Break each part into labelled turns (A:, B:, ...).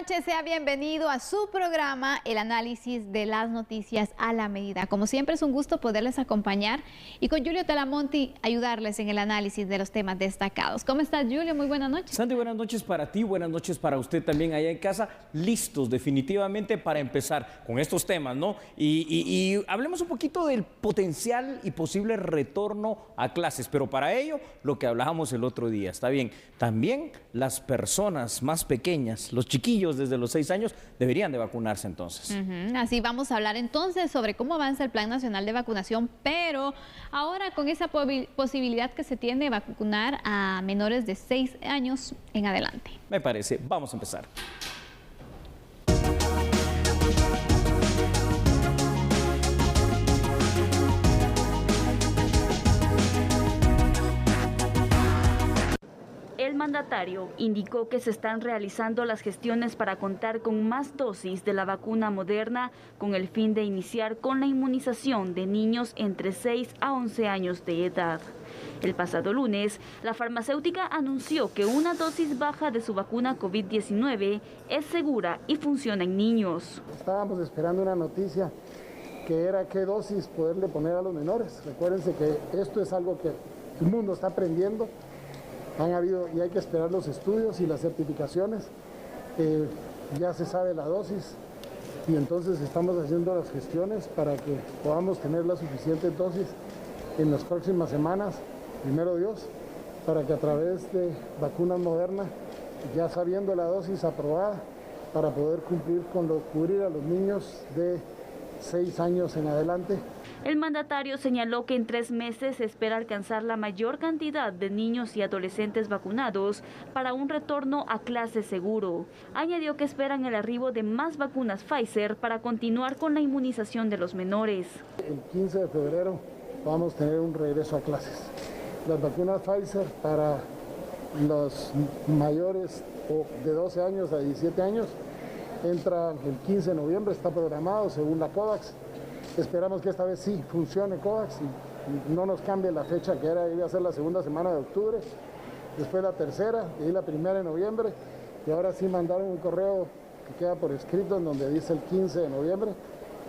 A: noches, sea bienvenido a su programa, el análisis de las noticias a la medida. Como siempre es un gusto poderles acompañar y con Julio Talamonti ayudarles en el análisis de los temas destacados. ¿Cómo estás, Julio? Muy buenas noches.
B: Sandy, buenas noches para ti, buenas noches para usted también allá en casa. Listos definitivamente para empezar con estos temas, ¿no? Y hablemos un poquito del potencial y posible retorno a clases, pero para ello lo que hablábamos el otro día, está bien. También las personas más pequeñas, los chiquillos desde los 6 años, deberían de vacunarse entonces.
A: Así vamos a hablar entonces sobre cómo avanza el Plan Nacional de Vacunación, pero ahora con esa posibilidad que se tiene de vacunar a menores de 6 años en adelante.
B: Me parece, vamos a empezar.
C: El mandatario indicó que se están realizando las gestiones para contar con más dosis de la vacuna Moderna con el fin de iniciar con la inmunización de niños entre 6 a 11 años de edad. El pasado lunes, la farmacéutica anunció que una dosis baja de su vacuna COVID-19 es segura y funciona en niños.
D: Estábamos esperando una noticia que era qué dosis poderle poner a los menores. Recuérdense que esto es algo que el mundo está aprendiendo. Han habido y hay que esperar los estudios y las certificaciones. Ya se sabe la dosis y entonces estamos haciendo las gestiones para que podamos tener la suficiente dosis en las próximas semanas, primero Dios, para que a través de vacunas Moderna, ya sabiendo la dosis aprobada, para poder cubrir a los niños de 6 años en adelante.
C: El mandatario señaló que en 3 meses se espera alcanzar la mayor cantidad de niños y adolescentes vacunados para un retorno a clase seguro. Añadió que esperan el arribo de más vacunas Pfizer para continuar con la inmunización de los menores.
D: El 15 de febrero vamos a tener un regreso a clases. Las vacunas Pfizer para los mayores de 12 años a 17 años entra el 15 de noviembre, está programado según la COVAX. Esperamos que esta vez sí funcione COVAX y no nos cambie la fecha que iba a ser la segunda semana de octubre, después la tercera y la primera de noviembre. Y ahora sí mandaron un correo que queda por escrito en donde dice el 15 de noviembre,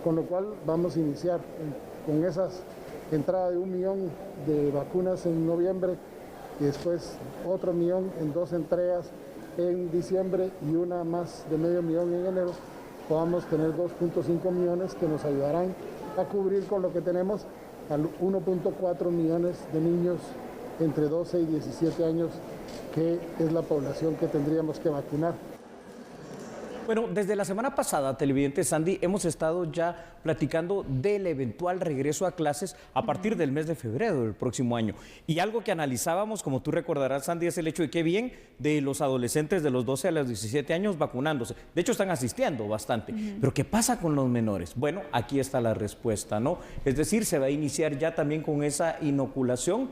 D: con lo cual vamos a iniciar con esas entradas de 1 millón de vacunas en noviembre y después otro millón en 2 entregas en diciembre y una más de medio millón en enero. Podamos tener 2.5 millones que nos ayudarán a cubrir con lo que tenemos a 1.4 millones de niños entre 12 y 17 años, que es la población que tendríamos que vacunar.
B: Bueno, desde la semana pasada, televidente Sandy, hemos estado ya platicando del eventual regreso a clases a partir del mes de febrero del próximo año. Y algo que analizábamos, como tú recordarás, Sandy, es el hecho de que bien de los adolescentes de los 12 a los 17 años vacunándose. De hecho, están asistiendo bastante. Pero ¿qué pasa con los menores? Bueno, aquí está la respuesta, ¿no? Es decir, se va a iniciar ya también con esa inoculación.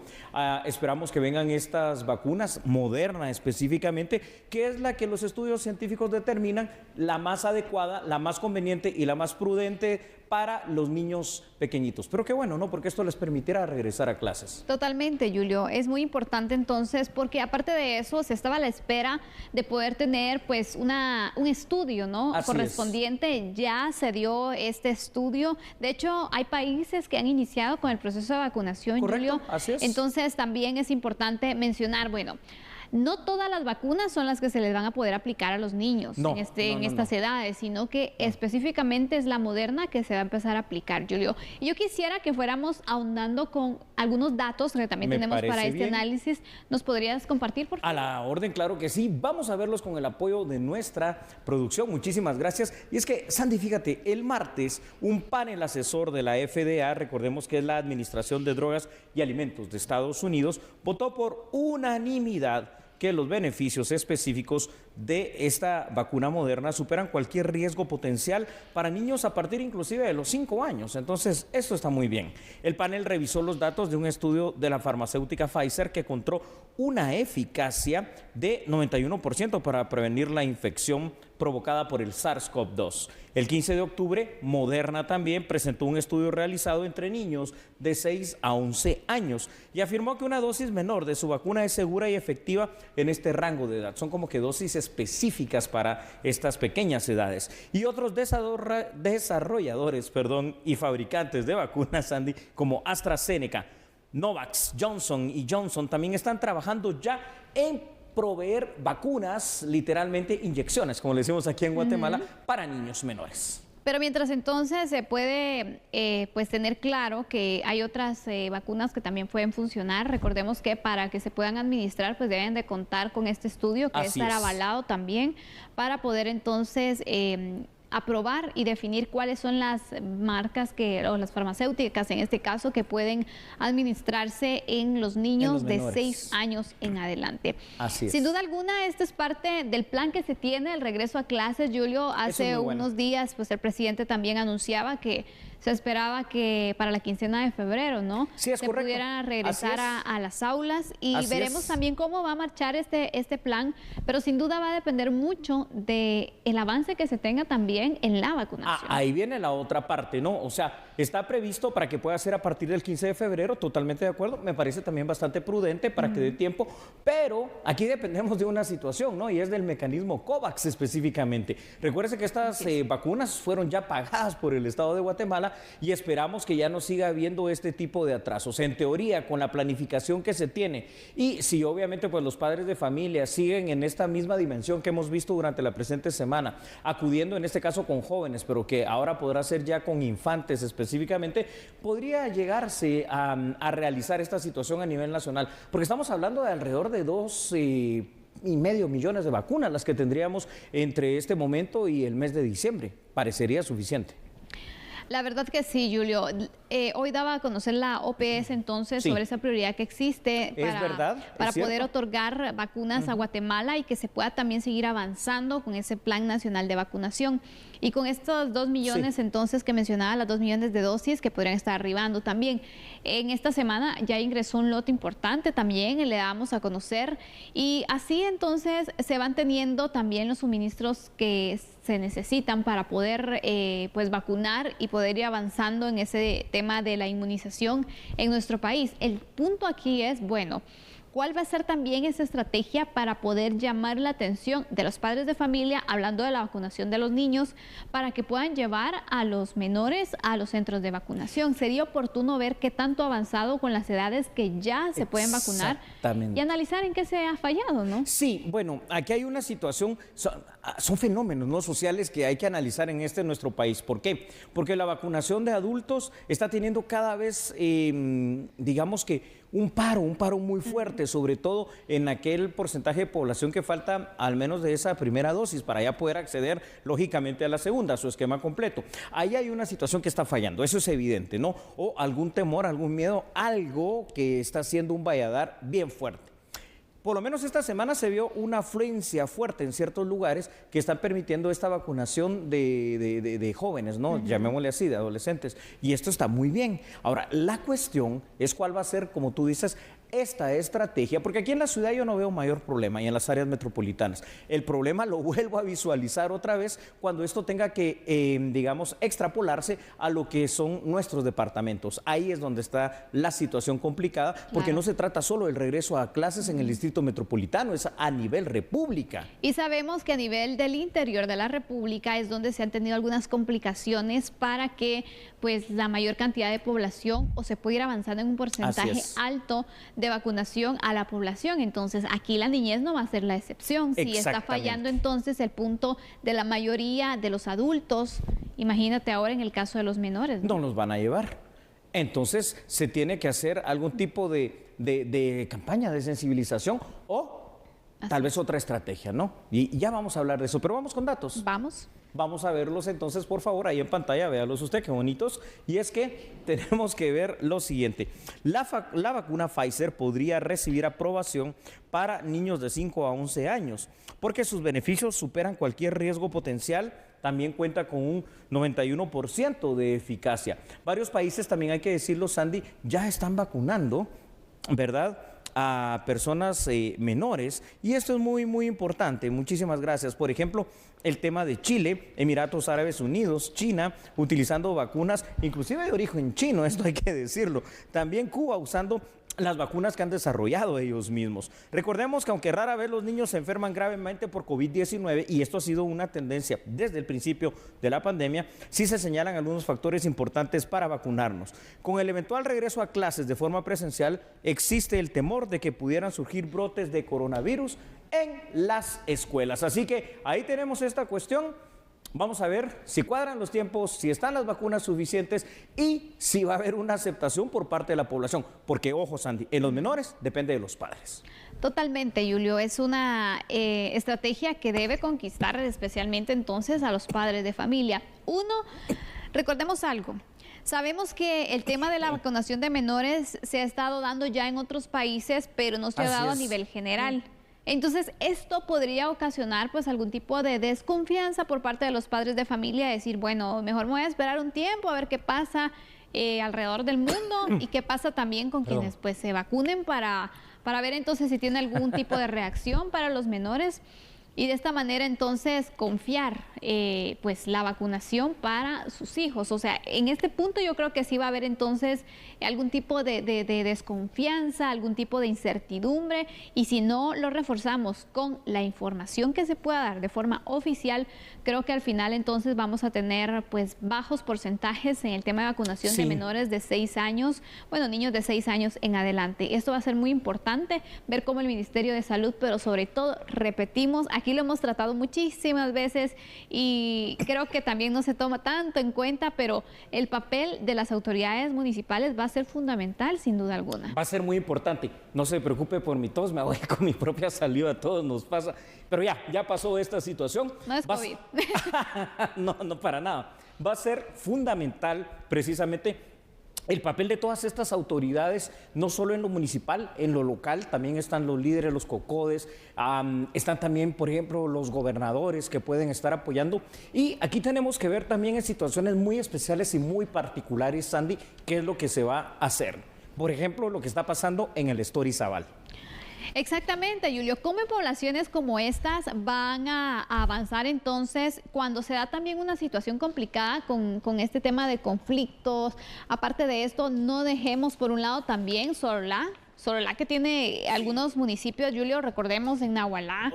B: Esperamos que vengan estas vacunas, Moderna específicamente, que es la que los estudios científicos determinan la más adecuada, la más conveniente y la más prudente para los niños pequeñitos. Pero qué bueno, ¿no? Porque esto les permitirá regresar a clases.
A: Totalmente, Julio. Es muy importante entonces porque aparte de eso se estaba a la espera de poder tener pues un estudio, ¿no?
B: Así
A: correspondiente. Ya se dio este estudio. De hecho, hay países que han iniciado con el proceso de vacunación,
B: Correcto,
A: Julio.
B: así es.
A: Entonces también es importante mencionar, bueno, no todas las vacunas son las que se les van a poder aplicar a los niños en estas edades, sino que específicamente es la Moderna que se va a empezar a aplicar, Julio. Y yo quisiera que fuéramos ahondando con algunos datos que también tenemos para este análisis. ¿Nos podrías compartir, por favor?
B: A la orden, claro que sí. Vamos a verlos con el apoyo de nuestra producción. Muchísimas gracias. Y es que, Sandy, fíjate, el martes un panel asesor de la FDA, recordemos que es la Administración de Drogas y Alimentos de Estados Unidos, votó por unanimidad que los beneficios específicos de esta vacuna Moderna superan cualquier riesgo potencial para niños a partir inclusive de los 5 años. Entonces, esto está muy bien. El panel revisó los datos de un estudio de la farmacéutica Pfizer que encontró una eficacia de 91% para prevenir la infección provocada por el SARS-CoV-2. El 15 de octubre, Moderna también presentó un estudio realizado entre niños de 6 a 11 años y afirmó que una dosis menor de su vacuna es segura y efectiva en este rango de edad. Son como que dosis específicas para estas pequeñas edades. Y otros desarrolladores y fabricantes de vacunas, Sandy, como AstraZeneca, Novavax, Johnson & Johnson, también están trabajando ya en proveer vacunas, literalmente inyecciones, como le decimos aquí en Guatemala, para niños menores.
A: Pero mientras entonces se puede pues tener claro que hay otras vacunas que también pueden funcionar. Recordemos que para que se puedan administrar pues deben de contar con este estudio que debe estar avalado también para poder entonces aprobar y definir cuáles son las marcas o las farmacéuticas en este caso que pueden administrarse en los niños de 6 años en adelante.
B: Así es.
A: Sin duda alguna, esto es parte del plan que se tiene, el regreso a clases. Julio, hace unos días pues el presidente también anunciaba que se esperaba que para la quincena de febrero, ¿no?
B: Sí, es
A: se
B: correcto.
A: Pudieran regresar a las aulas y veremos también cómo va a marchar este plan, pero sin duda va a depender mucho del avance que se tenga también en la vacunación.
B: Ahí viene la otra parte, ¿no? O sea, está previsto para que pueda ser a partir del 15 de febrero, totalmente de acuerdo, me parece también bastante prudente para que dé tiempo, pero aquí dependemos de una situación, ¿no? Y es del mecanismo COVAX específicamente. Recuérdese que estas vacunas fueron ya pagadas por el Estado de Guatemala y esperamos que ya no siga habiendo este tipo de atrasos. En teoría, con la planificación que se tiene y si obviamente pues los padres de familia siguen en esta misma dimensión que hemos visto durante la presente semana, acudiendo en este caso con jóvenes, pero que ahora podrá ser ya con infantes específicamente, podría llegarse a realizar esta situación a nivel nacional, porque estamos hablando de alrededor de 2,5 millones de vacunas las que tendríamos entre este momento y el mes de diciembre. Parecería suficiente.
A: La verdad que sí, Julio. Hoy daba a conocer la OPS entonces sobre esa prioridad que existe para poder otorgar vacunas a Guatemala y que se pueda también seguir avanzando con ese Plan Nacional de Vacunación. Y con estos 2 millones entonces que mencionaba, las 2 millones de dosis que podrían estar arribando también. En esta semana ya ingresó un lote importante también, le damos a conocer y así entonces se van teniendo también los suministros que se necesitan para poder pues vacunar y poder ir avanzando en ese tema de la inmunización en nuestro país. El punto aquí es, bueno, ¿cuál va a ser también esa estrategia para poder llamar la atención de los padres de familia, hablando de la vacunación de los niños, para que puedan llevar a los menores a los centros de vacunación? Sería oportuno ver qué tanto ha avanzado con las edades que ya se pueden vacunar y analizar en qué se ha fallado, ¿no?
B: Sí, bueno, aquí hay una situación, son fenómenos no sociales que hay que analizar en nuestro país. ¿Por qué? Porque la vacunación de adultos está teniendo cada vez, digamos que, un paro muy fuerte, sobre todo en aquel porcentaje de población que falta al menos de esa primera dosis para ya poder acceder lógicamente a la segunda, a su esquema completo. Ahí hay una situación que está fallando, eso es evidente, ¿no? O algún temor, algún miedo, algo que está haciendo un valladar bien fuerte. Por lo menos esta semana se vio una afluencia fuerte en ciertos lugares que están permitiendo esta vacunación de jóvenes, ¿no? Llamémosle así, de adolescentes. Y esto está muy bien. Ahora, la cuestión es cuál va a ser, como tú dices, esta estrategia, porque aquí en la ciudad yo no veo mayor problema y en las áreas metropolitanas. El problema lo vuelvo a visualizar otra vez cuando esto tenga que, digamos, extrapolarse a lo que son nuestros departamentos. Ahí es donde está la situación complicada, porque no se trata solo del regreso a clases en el distrito metropolitano, es a nivel república.
A: Y sabemos que a nivel del interior de la república es donde se han tenido algunas complicaciones para que pues la mayor cantidad de población o se pueda ir avanzando en un porcentaje alto de vacunación a la población. Entonces aquí la niñez no va a ser la excepción. Si está fallando entonces el punto de la mayoría de los adultos, imagínate ahora en el caso de los menores.
B: No los van a llevar. Entonces se tiene que hacer algún tipo de campaña de sensibilización o tal vez otra estrategia, ¿no? Y ya vamos a hablar de eso, pero vamos con datos. Vamos a verlos entonces, por favor, ahí en pantalla, véalos usted, qué bonitos. Y es que tenemos que ver lo siguiente. La vacuna Pfizer podría recibir aprobación para niños de 5 a 11 años, porque sus beneficios superan cualquier riesgo potencial. También cuenta con un 91% de eficacia. Varios países, también hay que decirlo, Sandy, ya están vacunando, ¿verdad?, a personas menores, y esto es muy importante. Muchísimas gracias. Por ejemplo, el tema de Chile, Emiratos Árabes Unidos, China, utilizando vacunas inclusive de origen chino, esto hay que decirlo. También Cuba usando las vacunas que han desarrollado ellos mismos. Recordemos que aunque rara vez los niños se enferman gravemente por COVID-19, y esto ha sido una tendencia desde el principio de la pandemia, sí se señalan algunos factores importantes para vacunarnos. Con el eventual regreso a clases de forma presencial, existe el temor de que pudieran surgir brotes de coronavirus en las escuelas. Así que ahí tenemos esta cuestión. Vamos a ver si cuadran los tiempos, si están las vacunas suficientes y si va a haber una aceptación por parte de la población. Porque, ojo, Sandy, en los menores depende de los padres.
A: Totalmente, Julio. Es una estrategia que debe conquistar especialmente entonces a los padres de familia. Uno, recordemos algo. Sabemos que el tema de la vacunación de menores se ha estado dando ya en otros países, pero no se ha dado a nivel general. Entonces, esto podría ocasionar pues algún tipo de desconfianza por parte de los padres de familia, decir, bueno, mejor me voy a esperar un tiempo a ver qué pasa alrededor del mundo y qué pasa también con quienes pues se vacunen para ver entonces si tiene algún tipo de reacción para los menores. Y de esta manera entonces confiar pues la vacunación para sus hijos. O sea, en este punto yo creo que sí va a haber entonces algún tipo de desconfianza, algún tipo de incertidumbre, y si no lo reforzamos con la información que se pueda dar de forma oficial, creo que al final entonces vamos a tener pues bajos porcentajes en el tema de vacunación de menores de 6 años, bueno, niños de 6 años en adelante. Esto va a ser muy importante, ver cómo el Ministerio de Salud, pero sobre todo, repetimos, aquí lo hemos tratado muchísimas veces y creo que también no se toma tanto en cuenta, pero el papel de las autoridades municipales va a ser fundamental, sin duda alguna.
B: Va a ser muy importante. No se preocupe por mi tos, me voy con mi propia saliva, a todos nos pasa. Pero ya pasó esta situación.
A: No es COVID.
B: No, para nada. Va a ser fundamental precisamente el papel de todas estas autoridades, no solo en lo municipal, en lo local, también están los líderes, los COCODES, están también, por ejemplo, los gobernadores que pueden estar apoyando. Y aquí tenemos que ver también en situaciones muy especiales y muy particulares, Sandy, qué es lo que se va a hacer. Por ejemplo, lo que está pasando en el Estorizabal.
A: Exactamente, Julio. ¿Cómo en poblaciones como estas van a avanzar entonces cuando se da también una situación complicada con este tema de conflictos? Aparte de esto, no dejemos por un lado también Sololá, que tiene algunos municipios, Julio, recordemos en Nahualá,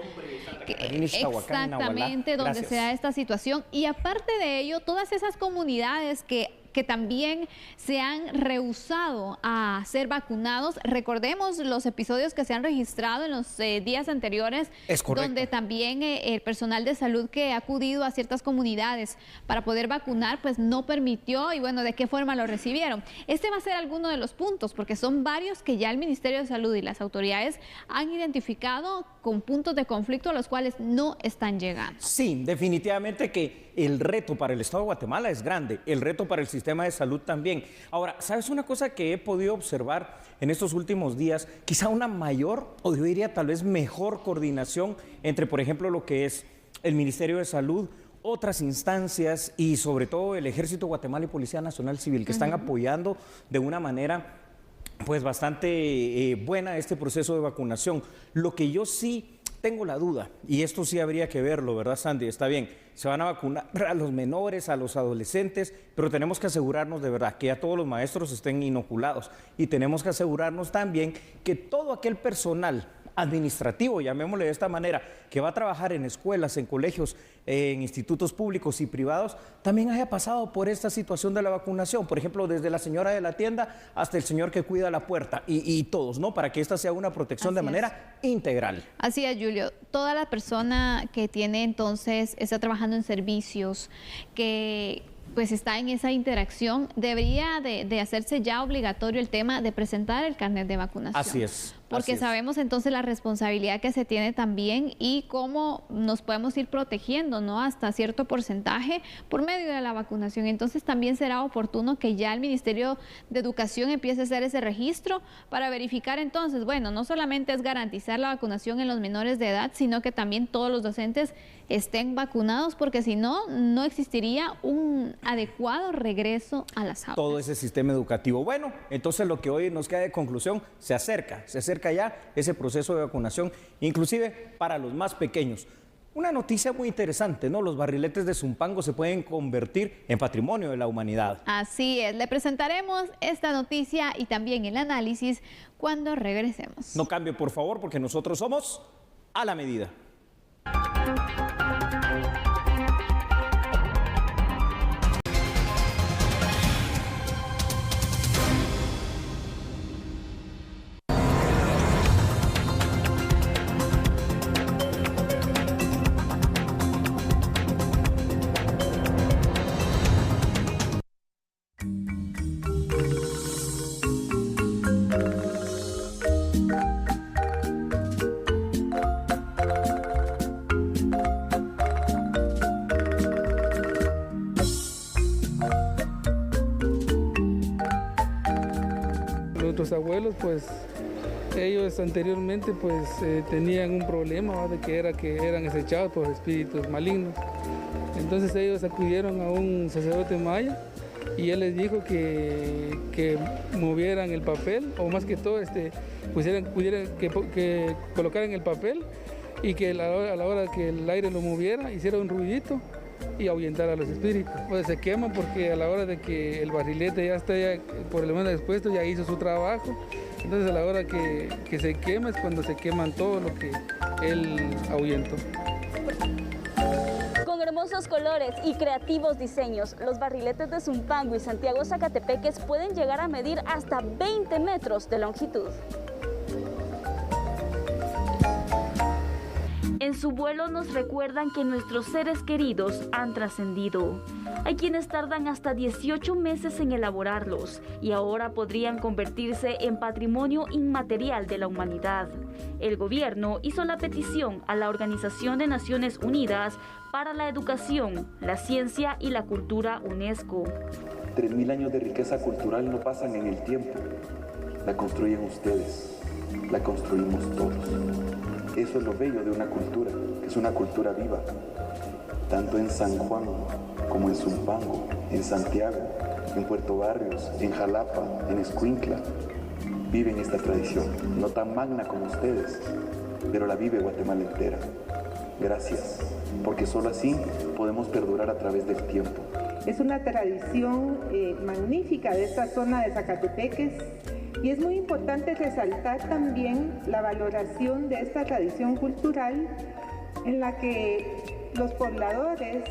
A: exactamente, donde se da esta situación. Y aparte de ello, todas esas comunidades que también se han rehusado a ser vacunados. Recordemos los episodios que se han registrado en los días anteriores, donde también el personal de salud que ha acudido a ciertas comunidades para poder vacunar, pues no permitió, y bueno, ¿de qué forma lo recibieron? Este va a ser alguno de los puntos, porque son varios que ya el Ministerio de Salud y las autoridades han identificado con puntos de conflicto a los cuales no están llegando.
B: Sí, definitivamente que el reto para el Estado de Guatemala es grande, el reto para el sistema de salud también. Ahora, ¿sabes una cosa que he podido observar en estos últimos días? Quizá una mayor, o yo diría tal vez mejor coordinación entre, por ejemplo, lo que es el Ministerio de Salud, otras instancias y sobre todo el Ejército de Guatemala y Policía Nacional Civil, que están apoyando de una manera pues bastante buena este proceso de vacunación. Lo que yo sí tengo la duda, y esto sí habría que verlo, ¿verdad, Sandy? Está bien, se van a vacunar a los menores, a los adolescentes, pero tenemos que asegurarnos de verdad que ya todos los maestros estén inoculados, y tenemos que asegurarnos también que todo aquel personal administrativo, llamémosle de esta manera, que va a trabajar en escuelas, en colegios, en institutos públicos y privados, también haya pasado por esta situación de la vacunación. Por ejemplo, desde la señora de la tienda hasta el señor que cuida la puerta y todos, ¿no? Para que esta sea una protección de manera integral.
A: Así es, Julio. Toda la persona que tiene entonces, está trabajando en servicios, que pues está en esa interacción, debería de hacerse ya obligatorio el tema de presentar el carnet de vacunación.
B: Así es.
A: Porque sabemos entonces la responsabilidad que se tiene también y cómo nos podemos ir protegiendo, ¿no? Hasta cierto porcentaje por medio de la vacunación. Entonces también será oportuno que ya el Ministerio de Educación empiece a hacer ese registro para verificar entonces, bueno, no solamente es garantizar la vacunación en los menores de edad, sino que también todos los docentes estén vacunados, porque si no, no existiría un adecuado regreso a las aulas.
B: Todo ese sistema educativo. Bueno, entonces lo que hoy nos queda de conclusión, se acerca ya ese proceso de vacunación, inclusive para los más pequeños. Una noticia muy interesante, ¿no? Los barriletes de Zumpango se pueden convertir en patrimonio de la humanidad.
A: Así es, le presentaremos esta noticia y también el análisis cuando regresemos.
B: No cambie, por favor, porque nosotros somos A la Medida.
E: Nuestros abuelos, pues, ellos anteriormente, pues, tenían un problema, ¿va? De que eran acechados por espíritus malignos. Entonces ellos acudieron a un sacerdote maya y él les dijo que movieran el papel, o más que todo, que colocaran el papel y que a la hora que el aire lo moviera, hiciera un ruidito y ahuyentar a los espíritus. Pues se queman porque a la hora de que el barrilete ya está por el momento expuesto, ya hizo su trabajo. Entonces a la hora que se quema es cuando se queman todo lo que él ahuyentó.
C: Con hermosos colores y creativos diseños, los barriletes de Zumpango y Santiago Zacatepeques pueden llegar a medir hasta 20 metros de longitud. En su vuelo nos recuerdan que nuestros seres queridos han trascendido. Hay quienes tardan hasta 18 meses en elaborarlos y ahora podrían convertirse en patrimonio inmaterial de la humanidad. El gobierno hizo la petición a la Organización de Naciones Unidas para la Educación, la Ciencia y la Cultura UNESCO.
F: 3000 años de riqueza cultural no pasan en el tiempo. La construyen ustedes, la construimos todos. Eso es lo bello de una cultura, que es una cultura viva. Tanto en San Juan como en Zumpango, en Santiago, en Puerto Barrios, en Jalapa, en Escuintla, viven esta tradición, no tan magna como ustedes, pero la vive Guatemala entera. Gracias, porque solo así podemos perdurar a través del tiempo.
G: Es una tradición magnífica de esta zona de Zacatepeques. Y es muy importante resaltar también la valoración de esta tradición cultural en la que los pobladores,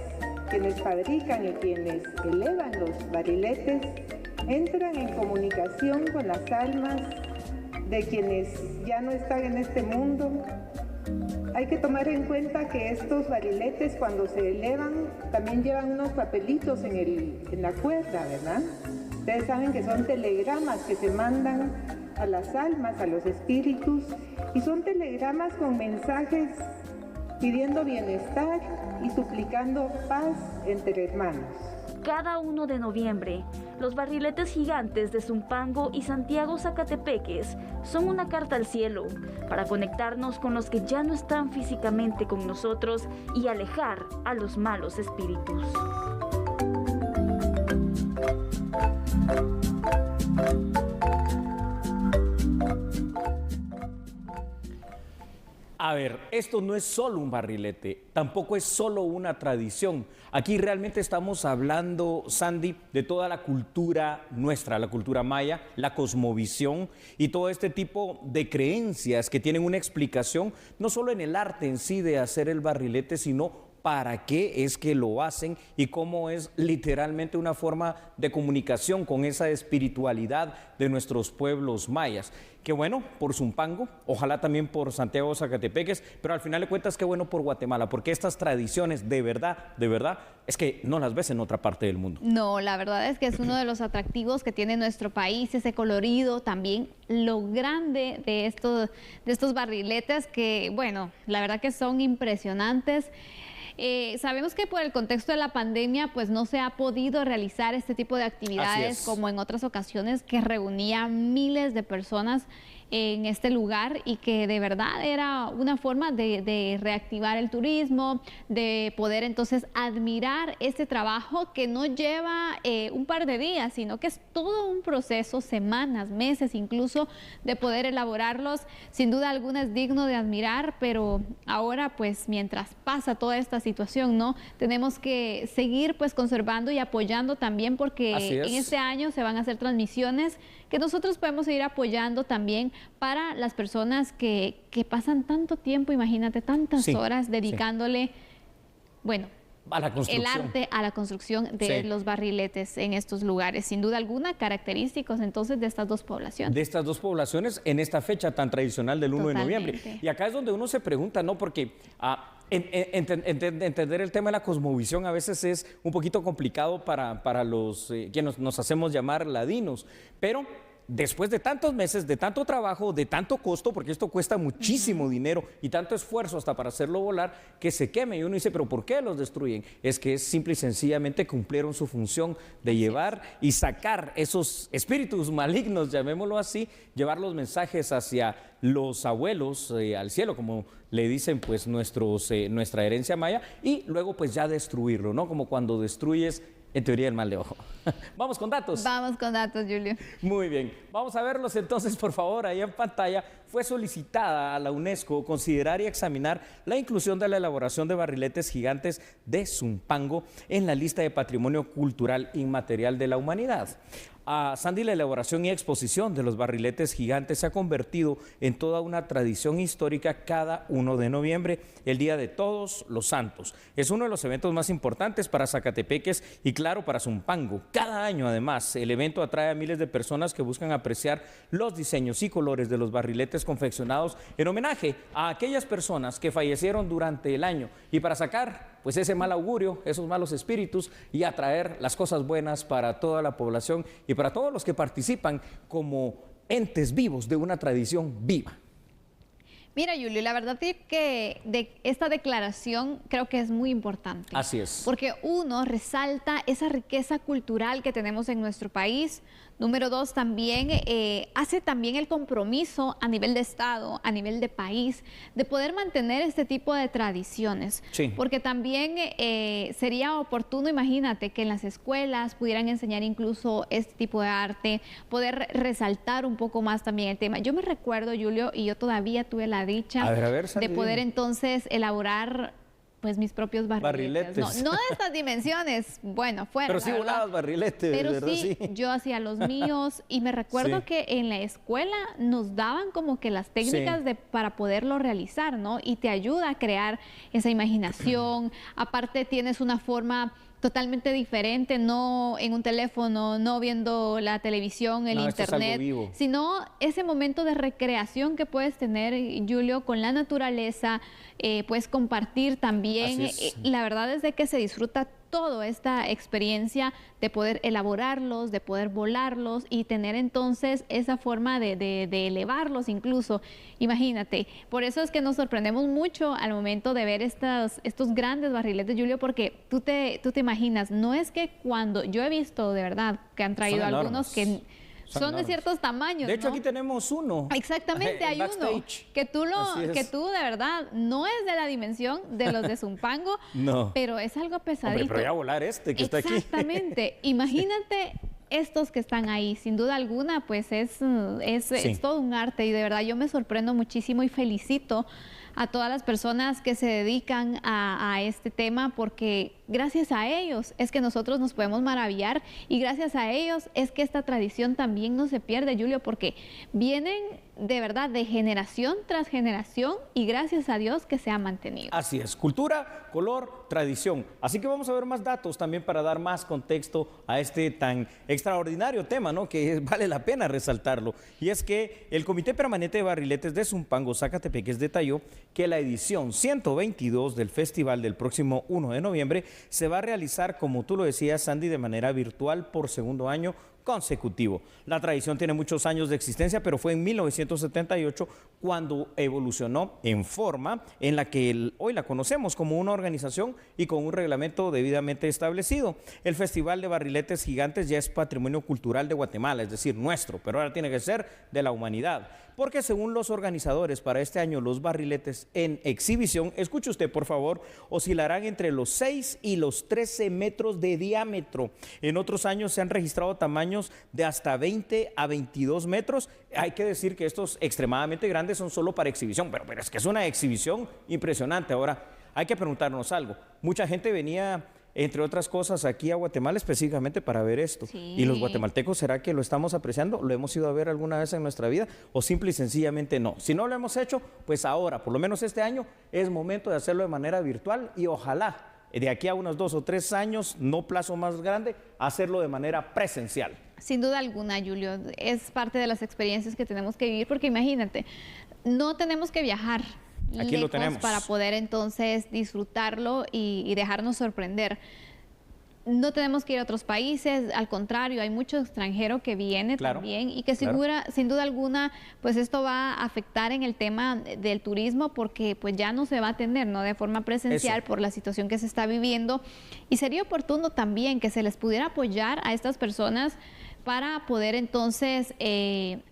G: quienes fabrican y quienes elevan los barriletes, entran en comunicación con las almas de quienes ya no están en este mundo. Hay que tomar en cuenta que estos barriletes, cuando se elevan, también llevan unos papelitos en la cuerda, ¿verdad? Ustedes saben que son telegramas que se mandan a las almas, a los espíritus, y son telegramas con mensajes pidiendo bienestar y suplicando paz entre hermanos.
C: Cada 1 de noviembre, los barriletes gigantes de Zumpango y Santiago Zacatepeques son una carta al cielo para conectarnos con los que ya no están físicamente con nosotros y alejar a los malos espíritus.
B: A ver, esto no es solo un barrilete, tampoco es solo una tradición. Aquí realmente estamos hablando, Sandy, de toda la cultura nuestra, la cultura maya, la cosmovisión y todo este tipo de creencias que tienen una explicación, no solo en el arte en sí de hacer el barrilete, sino para qué es que lo hacen y cómo es literalmente una forma de comunicación con esa espiritualidad de nuestros pueblos mayas. Qué bueno por Zumpango, ojalá también por Santiago Zacatepeques, pero al final de cuentas qué bueno por Guatemala, porque estas tradiciones de verdad, es que no las ves en otra parte del mundo.
A: No, la verdad es que es uno de los atractivos que tiene nuestro país, ese colorido, también lo grande de estos barriletes que, bueno, la verdad que son impresionantes. Sabemos que por el contexto de la pandemia pues no se ha podido realizar este tipo de actividades como en otras ocasiones que reunía miles de personas en este lugar y que de verdad era una forma de reactivar el turismo, de poder entonces admirar este trabajo que no lleva un par de días, sino que es todo un proceso, semanas, meses incluso, de poder elaborarlos. Sin duda alguna es digno de admirar, pero ahora pues mientras pasa toda esta situación, ¿no? Tenemos que seguir pues conservando y apoyando también, porque en este año se van a hacer transmisiones que nosotros podemos seguir apoyando también para las personas que pasan tanto tiempo, imagínate, tantas horas dedicándole, bueno,
B: a la construcción.
A: El arte a la construcción de los barriletes en estos lugares. Sin duda alguna, característicos entonces de estas dos poblaciones. De estas dos poblaciones en esta fecha tan tradicional del 1 de noviembre. Y acá es donde uno se pregunta, ¿no? Porque
B: entender el tema de la cosmovisión a veces es un poquito complicado para los que nos hacemos llamar ladinos, pero después de tantos meses, de tanto trabajo, de tanto costo, porque esto cuesta muchísimo dinero y tanto esfuerzo hasta para hacerlo volar, que se queme. Y uno dice, ¿pero por qué los destruyen? Es que es simple y sencillamente cumplieron su función de llevar y sacar esos espíritus malignos, llamémoslo así, llevar los mensajes hacia los abuelos al cielo, como le dicen pues nuestra herencia maya, y luego pues ya destruirlo, ¿no? Como cuando destruyes en teoría el mal de ojo. Vamos con datos.
A: Vamos con datos, Julio.
B: Muy bien. Vamos a verlos entonces, por favor, ahí en pantalla. Fue solicitada a la UNESCO considerar y examinar la inclusión de la elaboración de barriletes gigantes de Zumpango en la lista de Patrimonio Cultural Inmaterial de la Humanidad. Sandy, la elaboración y exposición de los barriletes gigantes se ha convertido en toda una tradición histórica cada 1 de noviembre, el Día de Todos los Santos. Es uno de los eventos más importantes para Zacatepeques y claro, para Zumpango. Cada año, además, el evento atrae a miles de personas que buscan apreciar los diseños y colores de los barriletes confeccionados en homenaje a aquellas personas que fallecieron durante el año y para sacar pues ese mal augurio, esos malos espíritus y atraer las cosas buenas para toda la población y para todos los que participan como entes vivos de una tradición viva.
A: Mira, Julio, la verdad es que esta declaración creo que es muy importante.
B: Así es.
A: Porque uno, resalta esa riqueza cultural que tenemos en nuestro país. Número dos, también hace también el compromiso a nivel de Estado, a nivel de país, de poder mantener este tipo de tradiciones.
B: Sí.
A: Porque también sería oportuno, imagínate, que en las escuelas pudieran enseñar incluso este tipo de arte, poder resaltar un poco más también el tema. Yo me recuerdo, Julio, y yo todavía tuve la dicha de poder entonces elaborar pues mis propios barriletes. No de estas dimensiones, bueno, fueron.
B: Pero sí volabas barriletes,
A: pero
B: ¿verdad?
A: Sí, yo hacía los míos y me recuerdo que en la escuela nos daban como que las técnicas para poderlo realizar, ¿no? Y te ayuda a crear esa imaginación. Aparte tienes una forma totalmente diferente, no en un teléfono, no viendo la televisión, el internet, sino ese momento de recreación que puedes tener, Julio, con la naturaleza, puedes compartir también. La verdad es de que se disfruta toda esta experiencia de poder elaborarlos, de poder volarlos y tener entonces esa forma de elevarlos incluso. Imagínate, por eso es que nos sorprendemos mucho al momento de ver estos grandes barriletes, Julio, porque tú te imaginas, no es que cuando yo he visto de verdad que han traído algunos que son de ciertos tamaños.
B: De hecho, aquí tenemos uno.
A: Exactamente, hay uno que tú de verdad no es de la dimensión de los de Zumpango, pero es algo pesadito.
B: Hombre, pero ya volar que está aquí.
A: Exactamente. Imagínate estos que están ahí, sin duda alguna, pues es todo un arte y de verdad yo me sorprendo muchísimo y felicito a todas las personas que se dedican a este tema, porque gracias a ellos es que nosotros nos podemos maravillar y gracias a ellos es que esta tradición también no se pierde, Julio, porque vienen de verdad de generación tras generación y gracias a Dios que se ha mantenido.
B: Así es, cultura, color, tradición. Así que vamos a ver más datos también para dar más contexto a este tan extraordinario tema, ¿no? Que vale la pena resaltarlo. Y es que el Comité Permanente de Barriletes de Zumpango, Zacatepeques, detalló que la edición 122 del festival del próximo 1 de noviembre se va a realizar, como tú lo decías, Sandy, de manera virtual por segundo año consecutivo. La tradición tiene muchos años de existencia, pero fue en 1978 cuando evolucionó en forma en la que hoy la conocemos como una organización y con un reglamento debidamente establecido. El Festival de Barriletes Gigantes ya es patrimonio cultural de Guatemala, es decir, nuestro, pero ahora tiene que ser de la humanidad. Porque según los organizadores para este año, los barriletes en exhibición, escuche usted por favor, oscilarán entre los 6 y los 13 metros de diámetro. En otros años se han registrado tamaños de hasta 20 a 22 metros. Hay que decir que estos extremadamente grandes son solo para exhibición, pero es que es una exhibición impresionante. Ahora, hay que preguntarnos algo. Mucha gente venía, entre otras cosas, aquí a Guatemala específicamente para ver esto. Sí. Y los guatemaltecos, ¿será que lo estamos apreciando? ¿Lo hemos ido a ver alguna vez en nuestra vida? ¿O simple y sencillamente no? Si no lo hemos hecho, pues ahora, por lo menos este año, es momento de hacerlo de manera virtual y ojalá de aquí a unos 2 o 3 años, no plazo más grande, hacerlo de manera presencial.
A: Sin duda alguna, Julio, es parte de las experiencias que tenemos que vivir, porque imagínate, no tenemos que viajar
B: aquí lo tenemos
A: para poder entonces disfrutarlo y dejarnos sorprender. No tenemos que ir a otros países, al contrario, hay mucho extranjero que viene también y que sin duda alguna, pues esto va a afectar en el tema del turismo porque pues ya no se va a atender, ¿no?, de forma presencial por la situación que se está viviendo, y sería oportuno también que se les pudiera apoyar a estas personas para poder entonces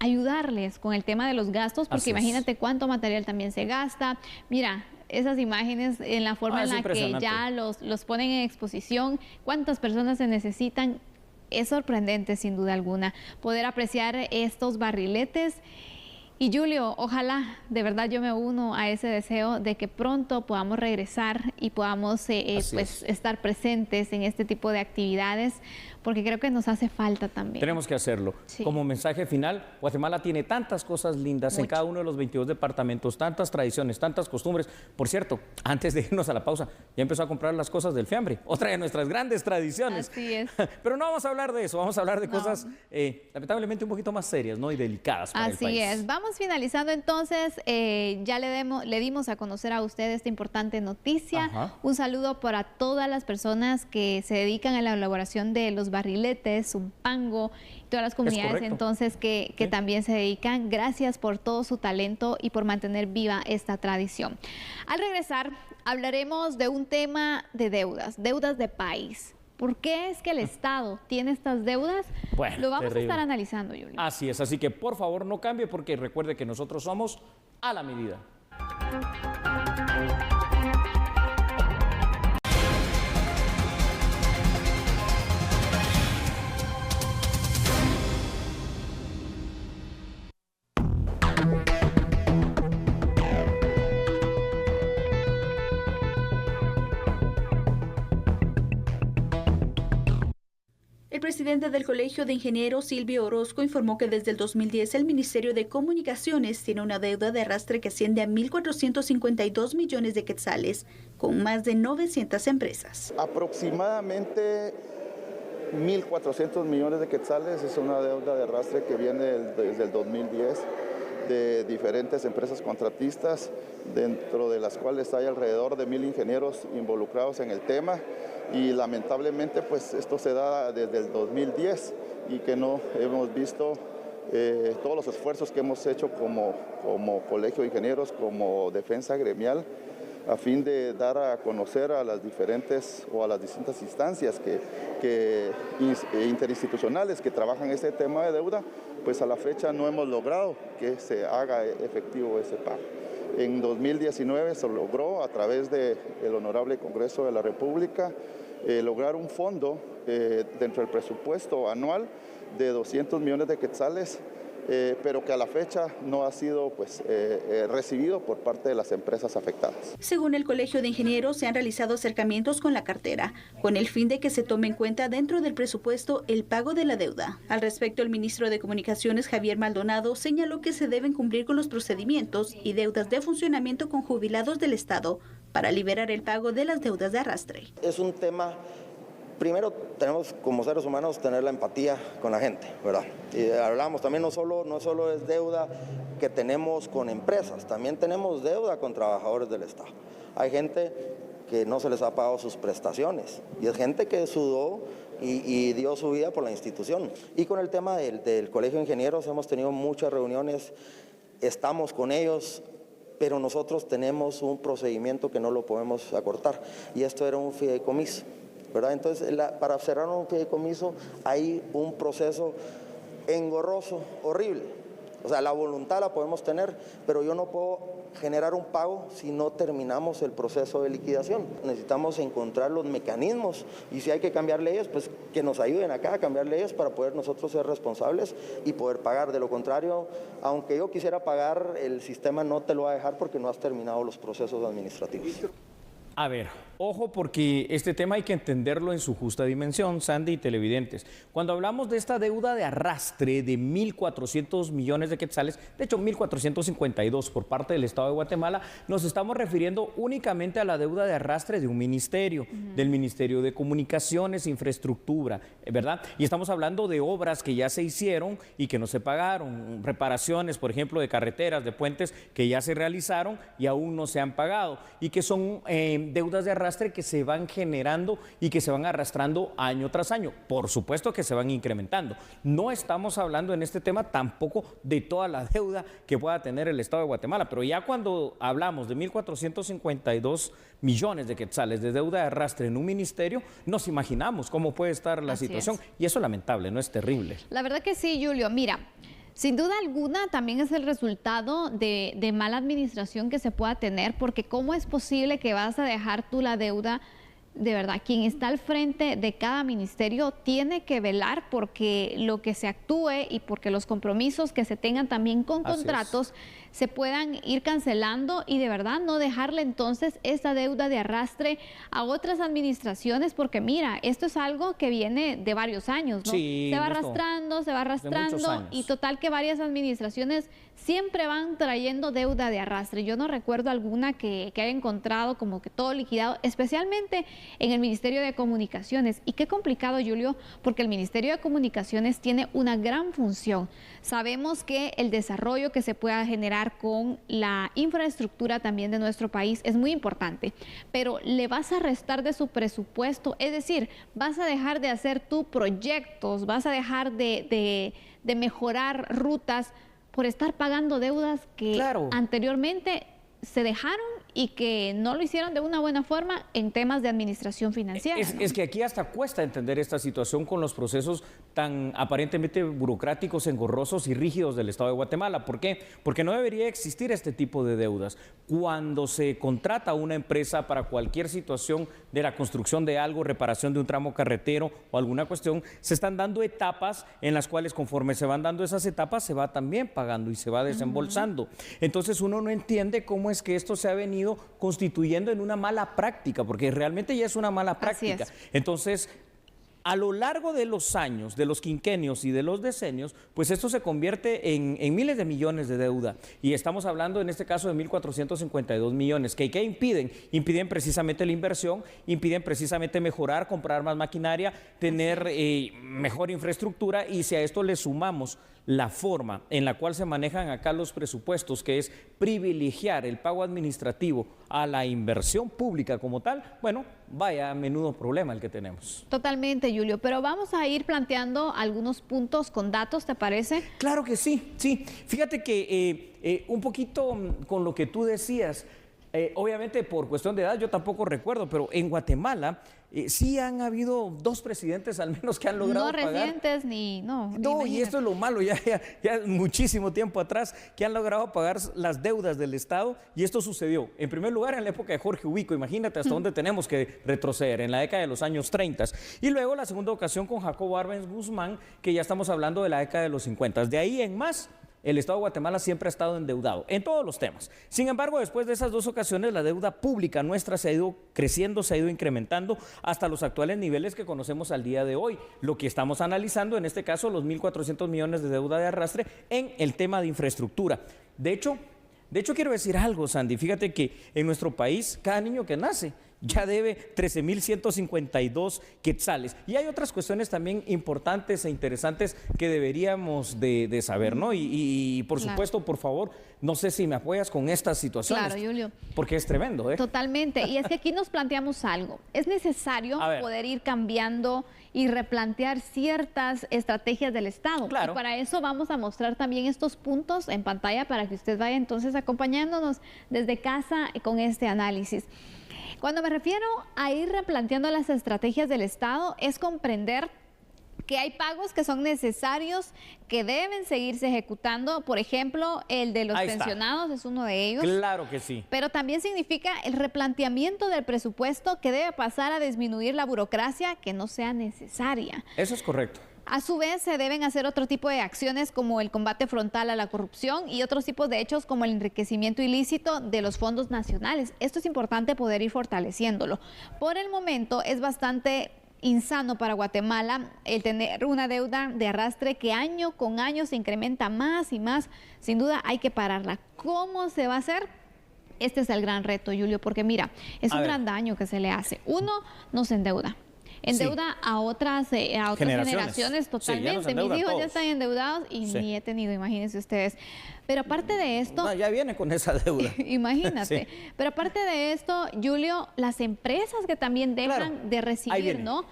A: ayudarles con el tema de los gastos, porque imagínate cuánto material también se gasta. Mira, esas imágenes en la forma en la que ya los ponen en exposición, cuántas personas se necesitan, es sorprendente sin duda alguna poder apreciar estos barriletes. Y Julio, ojalá, de verdad yo me uno a ese deseo de que pronto podamos regresar y podamos pues estar presentes en este tipo de actividades, porque creo que nos hace falta también.
B: Tenemos que hacerlo. Sí. Como mensaje final, Guatemala tiene tantas cosas lindas en cada uno de los 22 departamentos, tantas tradiciones, tantas costumbres. Por cierto, antes de irnos a la pausa, ya empezó a comprar las cosas del fiambre, otra de nuestras grandes tradiciones.
A: Así es.
B: Pero no vamos a hablar de eso, vamos a hablar de cosas lamentablemente un poquito más serias, ¿no?, y delicadas para el país.
A: Así es. Vamos finalizando entonces, ya le dimos a conocer a usted esta importante noticia. Un saludo para todas las personas que se dedican a la elaboración de los barriletes, Zumpango, todas las comunidades entonces que también se dedican. Gracias por todo su talento y por mantener viva esta tradición. Al regresar hablaremos de un tema de deudas de país. ¿Por qué es que el Estado tiene estas deudas? Bueno, lo vamos a estar analizando, Julio.
B: Así es, así que por favor no cambie, porque recuerde que nosotros somos a la medida.
H: El presidente del Colegio de Ingenieros, Silvio Orozco, informó que desde el 2010 el Ministerio de Comunicaciones tiene una deuda de arrastre que asciende a 1.452 millones de quetzales, con más de 900 empresas.
I: Aproximadamente 1.400 millones de quetzales es una deuda de arrastre que viene desde el 2010 de diferentes empresas contratistas, dentro de las cuales hay alrededor de 1.000 ingenieros involucrados en el tema. Y lamentablemente pues esto se da desde el 2010 y que no hemos visto todos los esfuerzos que hemos hecho como Colegio de Ingenieros, como defensa gremial, a fin de dar a conocer a las diferentes o a las distintas instancias interinstitucionales que trabajan este tema de deuda, pues a la fecha no hemos logrado que se haga efectivo ese pago. En 2019 se logró, a través del Honorable Congreso de la República, lograr un fondo dentro del presupuesto anual de 200 millones de quetzales, pero que a la fecha no ha sido recibido por parte de las empresas afectadas.
H: Según el Colegio de Ingenieros, se han realizado acercamientos con la cartera, con el fin de que se tome en cuenta dentro del presupuesto el pago de la deuda. Al respecto, el ministro de Comunicaciones, Javier Maldonado, señaló que se deben cumplir con los procedimientos y deudas de funcionamiento con jubilados del Estado para liberar el pago de las deudas de arrastre.
J: Es un tema. Primero, tenemos como seres humanos tener la empatía con la gente, ¿verdad? Y hablamos también, no solo es deuda que tenemos con empresas, también tenemos deuda con trabajadores del Estado. Hay gente que no se les ha pagado sus prestaciones y es gente que sudó y dio su vida por la institución. Y con el tema del Colegio de Ingenieros hemos tenido muchas reuniones, estamos con ellos, pero nosotros tenemos un procedimiento que no lo podemos acortar, y esto era un fideicomiso, ¿verdad? Entonces, para cerrar un fideicomiso hay un proceso engorroso, horrible. O sea, la voluntad la podemos tener, pero yo no puedo generar un pago si no terminamos el proceso de liquidación. Necesitamos encontrar los mecanismos, y si hay que cambiar leyes, pues que nos ayuden acá a cambiar leyes para poder nosotros ser responsables y poder pagar. De lo contrario, aunque yo quisiera pagar, el sistema no te lo va a dejar porque no has terminado los procesos administrativos.
B: A ver, ojo, porque este tema hay que entenderlo en su justa dimensión, Sandy y televidentes. Cuando hablamos de esta deuda de arrastre de 1.400 millones de quetzales, de hecho 1.452 por parte del Estado de Guatemala, nos estamos refiriendo únicamente a la deuda de arrastre de un ministerio, del Ministerio de Comunicaciones e Infraestructura, ¿verdad? Y estamos hablando de obras que ya se hicieron y que no se pagaron, reparaciones, por ejemplo, de carreteras, de puentes que ya se realizaron y aún no se han pagado, y que son deudas de arrastre que se van generando y que se van arrastrando año tras año. Por supuesto que se van incrementando. No estamos hablando en este tema tampoco de toda la deuda que pueda tener el Estado de Guatemala, pero ya cuando hablamos de 1.452 millones de quetzales de deuda de arrastre en un ministerio, nos imaginamos cómo puede estar la situación. Y eso es lamentable, no es terrible.
A: La verdad que sí, Julio. Mira, sin duda alguna también es el resultado de mala administración que se pueda tener, porque ¿cómo es posible que vas a dejar tú la deuda? De verdad, quien está al frente de cada ministerio tiene que velar porque lo que se actúe y porque los compromisos que se tengan también con contratos se puedan ir cancelando, y de verdad no dejarle entonces esta deuda de arrastre a otras administraciones, porque mira, esto es algo que viene de varios años, ¿no?
B: Sí,
A: se va arrastrando y total que varias administraciones siempre van trayendo deuda de arrastre. Yo no recuerdo alguna que haya encontrado como que todo liquidado, especialmente en el Ministerio de Comunicaciones. Y qué complicado, Julio, porque el Ministerio de Comunicaciones tiene una gran función. Sabemos que el desarrollo que se pueda generar con la infraestructura también de nuestro país es muy importante, pero le vas a restar de su presupuesto, es decir, vas a dejar de hacer tus proyectos, vas a dejar de mejorar rutas por estar pagando deudas que anteriormente se dejaron y que no lo hicieron de una buena forma en temas de administración financiera.
B: Es que aquí hasta cuesta entender esta situación con los procesos tan aparentemente burocráticos, engorrosos y rígidos del Estado de Guatemala. ¿Por qué? Porque no debería existir este tipo de deudas. Cuando se contrata una empresa para cualquier situación de la construcción de algo, reparación de un tramo carretero o alguna cuestión, se están dando etapas en las cuales, conforme se van dando esas etapas, se va también pagando y se va desembolsando. Entonces uno no entiende cómo es que esto se ha venido constituyendo en una mala práctica, porque realmente ya es una mala práctica. Entonces, a lo largo de los años, de los quinquenios y de los decenios, pues esto se convierte en miles de millones de deuda. Y estamos hablando en este caso de 1.452 millones. ¿Qué impiden? Impiden precisamente la inversión, impiden precisamente mejorar, comprar más maquinaria, tener mejor infraestructura, y si a esto le sumamos la forma en la cual se manejan acá los presupuestos, que es privilegiar el pago administrativo a la inversión pública como tal, bueno, vaya menudo problema el que tenemos.
A: Totalmente, Julio, pero vamos a ir planteando algunos puntos con datos, ¿te parece?
B: Claro que sí, sí. Fíjate que un poquito con lo que tú decías, obviamente por cuestión de edad yo tampoco recuerdo, pero en Guatemala sí han habido 2 presidentes al menos que han logrado pagar.
A: No recientes ni... No,
B: y esto es lo malo, ya muchísimo tiempo atrás, que han logrado pagar las deudas del Estado, y esto sucedió, en primer lugar, en la época de Jorge Ubico. Imagínate hasta dónde tenemos que retroceder, en la década de los años 30. Y luego la segunda ocasión con Jacobo Arbenz Guzmán, que ya estamos hablando de la década de los 50. De ahí en más, el Estado de Guatemala siempre ha estado endeudado en todos los temas. Sin embargo, después de esas 2 ocasiones, la deuda pública nuestra se ha ido creciendo, se ha ido incrementando hasta los actuales niveles que conocemos al día de hoy. Lo que estamos analizando, en este caso, los 1.400 millones de deuda de arrastre en el tema de infraestructura. De hecho, quiero decir algo, Sandy. Fíjate que en nuestro país, cada niño que nace ya debe 13.152 quetzales. Y hay otras cuestiones también importantes e interesantes que deberíamos de saber, ¿no? Y por supuesto, por favor, no sé si me apoyas con estas situaciones.
A: Claro, Julio.
B: Porque es tremendo, ¿eh?
A: Totalmente. Y es que aquí nos planteamos algo. Es necesario poder ir cambiando y replantear ciertas estrategias del Estado.
B: Claro.
A: Y para eso vamos a mostrar también estos puntos en pantalla para que usted vaya entonces acompañándonos desde casa con este análisis. Cuando me refiero a ir replanteando las estrategias del Estado, es comprender que hay pagos que son necesarios, que deben seguirse ejecutando. Por ejemplo, el de los pensionados es uno de ellos.
B: Claro que sí.
A: Pero también significa el replanteamiento del presupuesto, que debe pasar a disminuir la burocracia que no sea necesaria.
B: Eso es correcto.
A: A su vez, se deben hacer otro tipo de acciones como el combate frontal a la corrupción y otros tipos de hechos como el enriquecimiento ilícito de los fondos nacionales. Esto es importante poder ir fortaleciéndolo. Por el momento es bastante insano para Guatemala el tener una deuda de arrastre que año con año se incrementa más y más. Sin duda hay que pararla. ¿Cómo se va a hacer? Este es el gran reto, Julio, porque mira, es un gran daño que se le hace. Uno, no se endeuda. Endeuda a otras generaciones totalmente.
B: Sí,
A: mis hijos
B: todos.
A: ya están endeudados y ni he tenido, imagínense ustedes. Pero aparte de esto...
B: No, ya viene con esa deuda.
A: Imagínate. Sí. Pero aparte de esto, Julio, las empresas que también dejan de recibir, ¿no?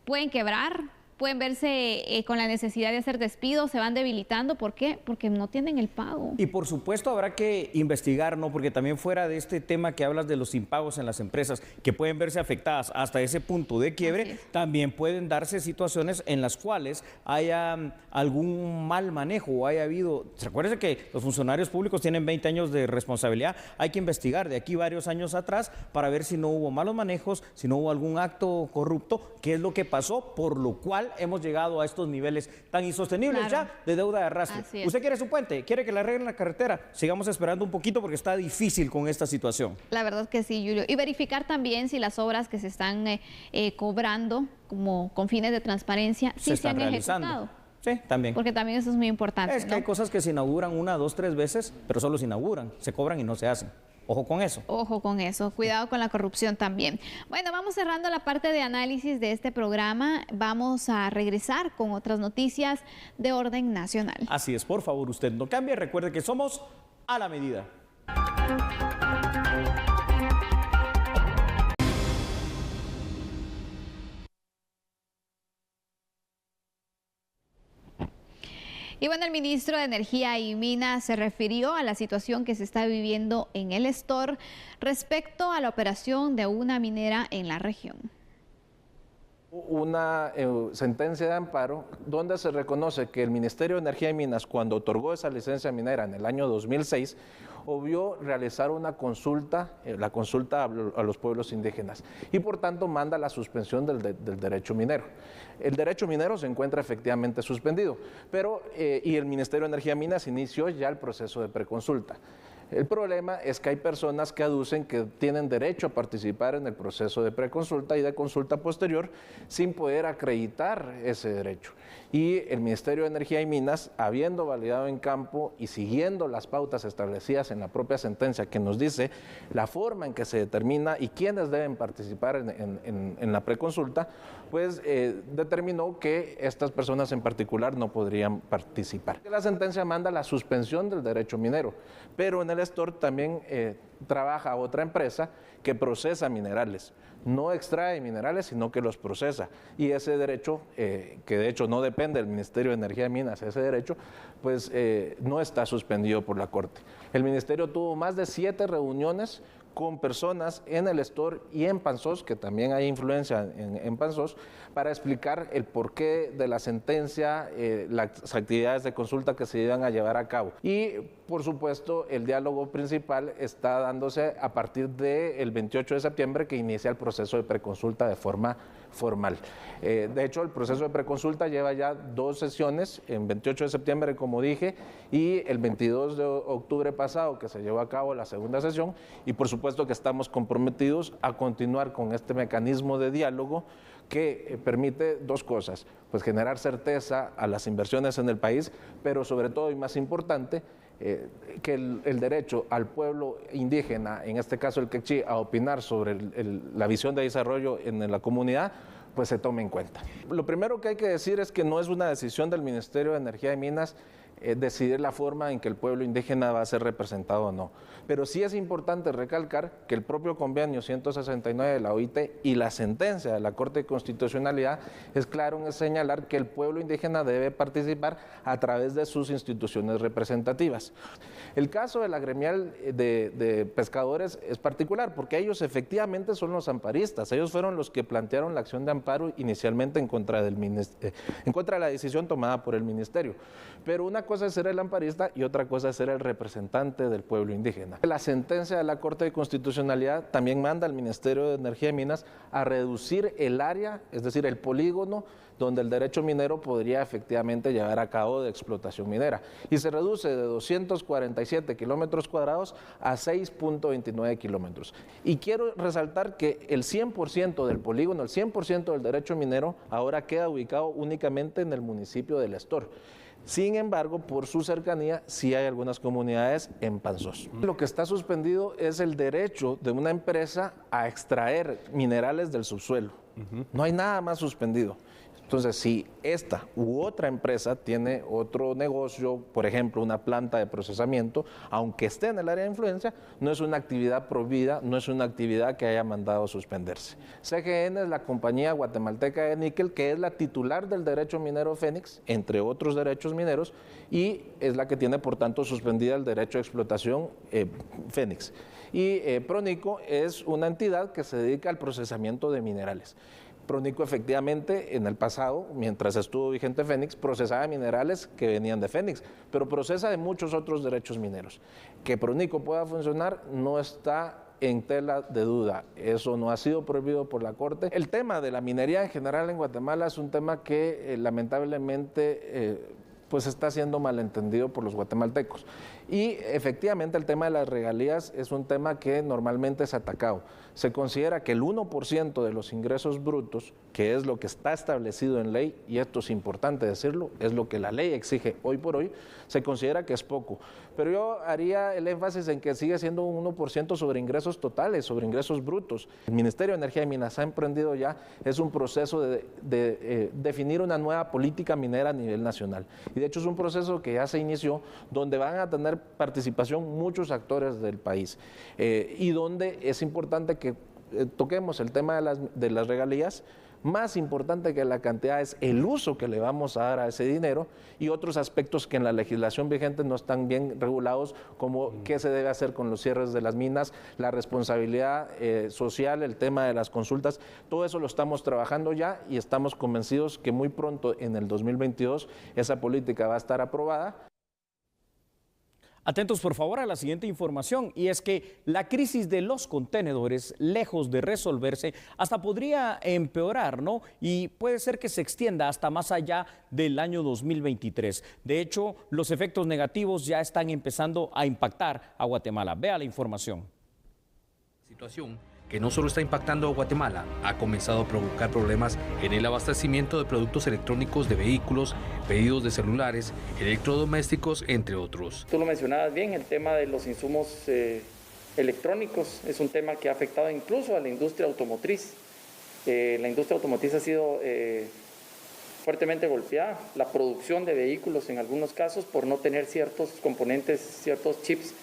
A: Pueden quebrar, pueden verse con la necesidad de hacer despidos, se van debilitando. ¿Por qué? Porque no tienen el pago.
B: Y por supuesto habrá que investigar, ¿no? Porque también fuera de este tema que hablas de los impagos en las empresas, que pueden verse afectadas hasta ese punto de quiebre, también pueden darse situaciones en las cuales haya algún mal manejo o haya habido... Recuerden que los funcionarios públicos tienen 20 años de responsabilidad. Hay que investigar de aquí varios años atrás para ver si no hubo malos manejos, si no hubo algún acto corrupto, qué es lo que pasó, por lo cual hemos llegado a estos niveles tan insostenibles ya de deuda de arrastre. ¿Usted quiere su puente? ¿Quiere que le arreglen la carretera? Sigamos esperando un poquito porque está difícil con esta situación.
A: La verdad que sí, Julio. Y verificar también si las obras que se están cobrando como con fines de transparencia sí se han ejecutado.
B: Sí, también.
A: Porque también eso es muy importante.
B: Es que hay cosas que se inauguran 1, 2, 3 veces, pero solo se inauguran, se cobran y no se hacen. Ojo con eso.
A: Ojo con eso. Cuidado con la corrupción también. Bueno, vamos cerrando la parte de análisis de este programa. Vamos a regresar con otras noticias de orden nacional.
B: Así es, por favor, usted no cambie. Recuerde que somos a la medida.
A: Y bueno, el ministro de Energía y Minas se refirió a la situación que se está viviendo en el Estor respecto a la operación de una minera en la región.
K: Una sentencia de amparo donde se reconoce que el Ministerio de Energía y Minas, cuando otorgó esa licencia minera en el año 2006, obvió realizar una consulta, la consulta a los pueblos indígenas, y por tanto manda la suspensión del derecho minero. El derecho minero se encuentra efectivamente suspendido, pero y el Ministerio de Energía y Minas inició ya el proceso de preconsulta. El problema es que hay personas que aducen que tienen derecho a participar en el proceso de preconsulta y de consulta posterior sin poder acreditar ese derecho. Y el Ministerio de Energía y Minas, habiendo validado en campo y siguiendo las pautas establecidas en la propia sentencia que nos dice la forma en que se determina y quiénes deben participar en la preconsulta, pues determinó que estas personas en particular no podrían participar. La sentencia manda la suspensión del derecho minero, pero en el Estor también trabaja otra empresa que procesa minerales. No extrae minerales, sino que los procesa. Y ese derecho, que de hecho no depende del Ministerio de Energía y Minas, ese derecho, pues no está suspendido por la Corte. El Ministerio tuvo más de 7 reuniones con personas en el Estor y en Panzós, que también hay influencia en Panzós, para explicar el porqué de la sentencia, las actividades de consulta que se iban a llevar a cabo. Y, por supuesto, el diálogo principal está dándose a partir del 28 de septiembre, que inicia el proceso de preconsulta de forma formal. De hecho, el proceso de preconsulta lleva ya 2 sesiones, en 28 de septiembre, como dije, y el 22 de octubre pasado, que se llevó a cabo la segunda sesión, y por supuesto que estamos comprometidos a continuar con este mecanismo de diálogo que permite 2 cosas, pues generar certeza a las inversiones en el país, pero sobre todo y más importante, que el derecho al pueblo indígena, en este caso el quechí, a opinar sobre la visión de desarrollo en la comunidad, pues se tome en cuenta. Lo primero que hay que decir es que no es una decisión del Ministerio de Energía y Minas decidir la forma en que el pueblo indígena va a ser representado o no. Pero sí es importante recalcar que el propio convenio 169 de la OIT y la sentencia de la Corte de Constitucionalidad es claro en señalar que el pueblo indígena debe participar a través de sus instituciones representativas. El caso de la gremial de pescadores es particular porque ellos efectivamente son los amparistas, ellos fueron los que plantearon la acción de amparo inicialmente en contra de la decisión tomada por el ministerio. Pero una cosa es ser el amparista y otra cosa es ser el representante del pueblo indígena. La sentencia de la Corte de Constitucionalidad también manda al Ministerio de Energía y Minas a reducir el área, es decir, el polígono donde el derecho minero podría efectivamente llevar a cabo de explotación minera. Y se reduce de 247 kilómetros cuadrados a 6.29 kilómetros. Y quiero resaltar que el 100% del polígono, el 100% del derecho minero, ahora queda ubicado únicamente en el municipio de Lestor. Sin embargo, por su cercanía, sí hay algunas comunidades en Panzós. Lo que está suspendido es el derecho de una empresa a extraer minerales del subsuelo. No hay nada más suspendido. Entonces, si esta u otra empresa tiene otro negocio, por ejemplo, una planta de procesamiento, aunque esté en el área de influencia, no es una actividad prohibida, no es una actividad que haya mandado suspenderse. CGN es la compañía guatemalteca de níquel, que es la titular del derecho minero Fénix, entre otros derechos mineros, y es la que tiene, por tanto, suspendida el derecho de explotación Fénix. Y Pronico es una entidad que se dedica al procesamiento de minerales. Pronico efectivamente en el pasado, mientras estuvo vigente Fénix, procesaba minerales que venían de Fénix, pero procesa de muchos otros derechos mineros. Que Pronico pueda funcionar no está en tela de duda, eso no ha sido prohibido por la Corte. El tema de la minería en general en Guatemala es un tema que lamentablemente pues está siendo malentendido por los guatemaltecos. Y efectivamente el tema de las regalías es un tema que normalmente es atacado. Se considera que el 1% de los ingresos brutos, que es lo que está establecido en ley, y esto es importante decirlo, es lo que la ley exige hoy por hoy, se considera que es poco. Pero yo haría el énfasis en que sigue siendo un 1% sobre ingresos totales, sobre ingresos brutos. El Ministerio de Energía y Minas ha emprendido ya, es un proceso de definir una nueva política minera a nivel nacional. Y de hecho es un proceso que ya se inició, donde van a tener participación muchos actores del país y donde es importante que toquemos el tema de las regalías. Más importante que la cantidad es el uso que le vamos a dar a ese dinero y otros aspectos que en la legislación vigente no están bien regulados, como qué se debe hacer con los cierres de las minas, la responsabilidad social, el tema de las consultas. Todo eso lo estamos trabajando ya y estamos convencidos que muy pronto, en el 2022, esa política va a estar aprobada.
B: Atentos por favor a la siguiente información, y es que la crisis de los contenedores, lejos de resolverse, hasta podría empeorar, ¿no? Y puede ser que se extienda hasta más allá del año 2023. De hecho, los efectos negativos ya están empezando a impactar a Guatemala. Vea la información.
L: Situación que no solo está impactando a Guatemala, ha comenzado a provocar problemas en el abastecimiento de productos electrónicos de vehículos, pedidos de celulares, electrodomésticos, entre otros.
M: Tú lo mencionabas bien, el tema de los insumos electrónicos es un tema que ha afectado incluso a la industria automotriz. La industria automotriz ha sido fuertemente golpeada, la producción de vehículos en algunos casos por no tener ciertos componentes, ciertos chips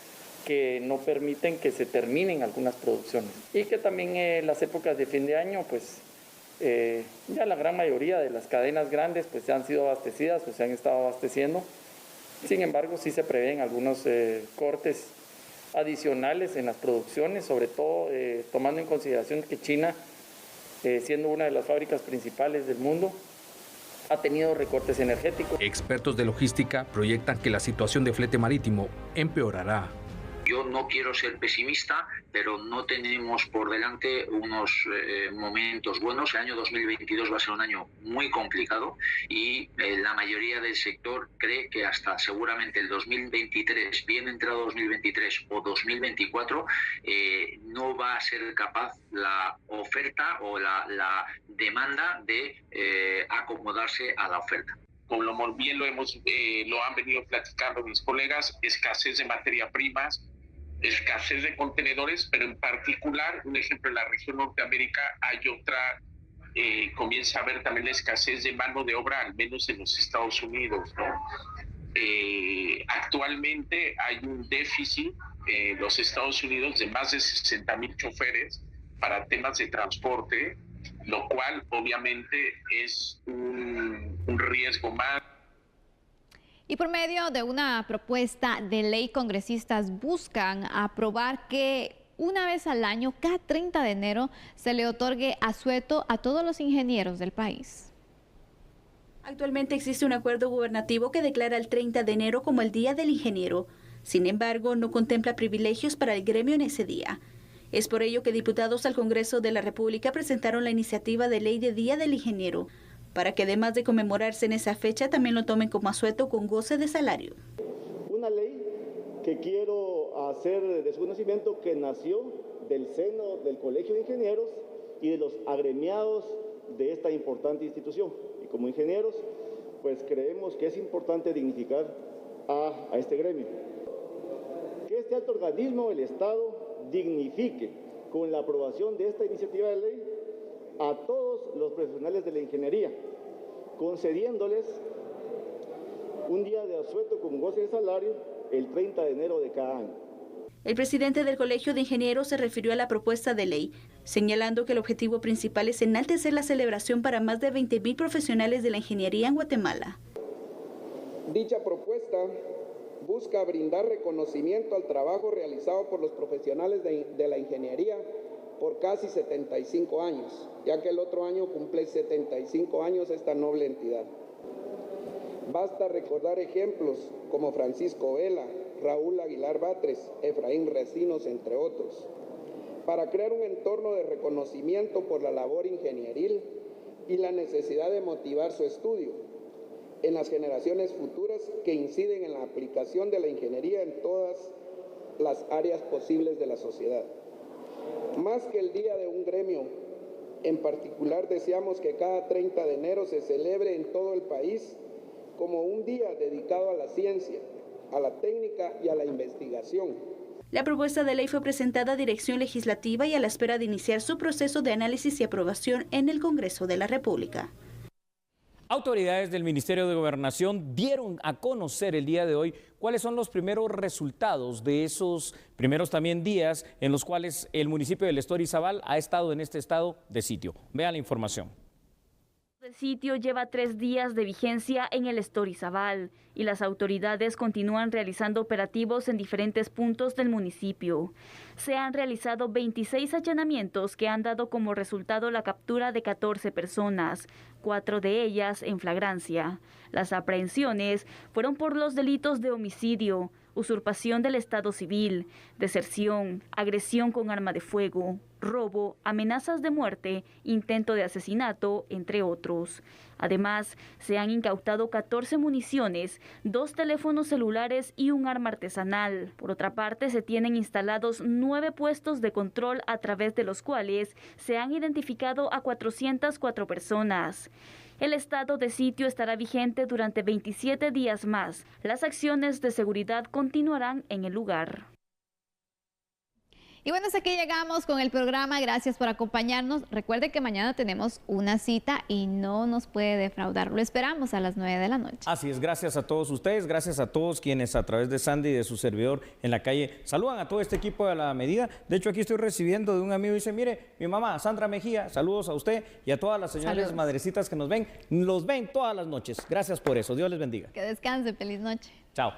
M: que no permiten que se terminen algunas producciones. Y que también las épocas de fin de año, pues ya la gran mayoría de las cadenas grandes pues ya han sido abastecidas o se han estado abasteciendo. Sin embargo, sí se prevén algunos cortes adicionales en las producciones, sobre todo tomando en consideración que China, siendo una de las fábricas principales del mundo, ha tenido recortes energéticos.
L: Expertos de logística proyectan que la situación de flete marítimo empeorará.
N: Yo no quiero ser pesimista, pero no tenemos por delante unos momentos buenos. El año 2022 va a ser un año muy complicado y la mayoría del sector cree que hasta seguramente el 2023, bien entrado 2023 o 2024, no va a ser capaz la oferta o la demanda de acomodarse a la oferta.
O: Como bien lo han venido platicando mis colegas, escasez de materia primas, escasez de contenedores, pero en particular, un ejemplo, en la región Norteamérica hay otra, comienza a haber también la escasez de mano de obra, al menos en los Estados Unidos, ¿no? Actualmente hay un déficit en los Estados Unidos de más de 60,000 choferes para temas de transporte, lo cual obviamente es un riesgo más.
A: Y por medio de una propuesta de ley, congresistas buscan aprobar que una vez al año, cada 30 de enero, se le otorgue asueto a todos los ingenieros del país.
H: Actualmente existe un acuerdo gubernativo que declara el 30 de enero como el Día del Ingeniero. Sin embargo, no contempla privilegios para el gremio en ese día. Es por ello que diputados al Congreso de la República presentaron la iniciativa de ley de Día del Ingeniero, para que además de conmemorarse en esa fecha, también lo tomen como asueto con goce de salario.
P: Una ley que quiero hacer de su conocimiento que nació del seno del Colegio de Ingenieros y de los agremiados de esta importante institución. Y como ingenieros, pues creemos que es importante dignificar a este gremio. Que este alto organismo, el Estado, dignifique con la aprobación de esta iniciativa de ley a todos los profesionales de la ingeniería, concediéndoles un día de asueto con goce de salario el 30 de enero de cada año.
H: El presidente del Colegio de Ingenieros se refirió a la propuesta de ley, señalando que el objetivo principal es enaltecer la celebración para más de 20,000 profesionales de la ingeniería en Guatemala.
Q: Dicha propuesta busca brindar reconocimiento al trabajo realizado por los profesionales de la ingeniería por casi 75 años, ya que el otro año cumple 75 años esta noble entidad. Basta recordar ejemplos como Francisco Vela, Raúl Aguilar Batres, Efraín Recinos, entre otros, para crear un entorno de reconocimiento por la labor ingenieril y la necesidad de motivar su estudio en las generaciones futuras que inciden en la aplicación de la ingeniería en todas las áreas posibles de la sociedad. Más que el día de un gremio, en particular deseamos que cada 30 de enero se celebre en todo el país como un día dedicado a la ciencia, a la técnica y a la investigación.
H: La propuesta de ley fue presentada a Dirección Legislativa y a la espera de iniciar su proceso de análisis y aprobación en el Congreso de la República.
B: Autoridades del Ministerio de Gobernación dieron a conocer el día de hoy cuáles son los primeros resultados de esos primeros también días en los cuales el municipio del Estorizabal ha estado en este estado de sitio. Vean la información.
C: El sitio lleva 3 días de vigencia en el Estorizabal y las autoridades continúan realizando operativos en diferentes puntos del municipio. Se han realizado 26 allanamientos que han dado como resultado la captura de 14 personas, 4 de ellas en flagrancia. Las aprehensiones fueron por los delitos de homicidio, usurpación del estado civil, deserción, agresión con arma de fuego, robo, amenazas de muerte, intento de asesinato, entre otros. Además, se han incautado 14 municiones, 2 teléfonos celulares y un arma artesanal. Por otra parte, se tienen instalados 9 puestos de control a través de los cuales se han identificado a 404 personas. El estado de sitio estará vigente durante 27 días más. Las acciones de seguridad continuarán en el lugar.
A: Y bueno, hasta aquí llegamos con el programa. Gracias por acompañarnos. Recuerde que mañana tenemos una cita y no nos puede defraudar. Lo esperamos a las 9 de la noche.
B: Así es, gracias a todos ustedes, gracias a todos quienes a través de Sandy y de su servidor en la calle saludan a todo este equipo de La Medida. De hecho, aquí estoy recibiendo de un amigo y dice, mire, mi mamá, Sandra Mejía, saludos a usted y a todas las señores madrecitas que nos ven todas las noches. Gracias por eso. Dios les bendiga.
A: Que descanse. Feliz noche.
B: Chao.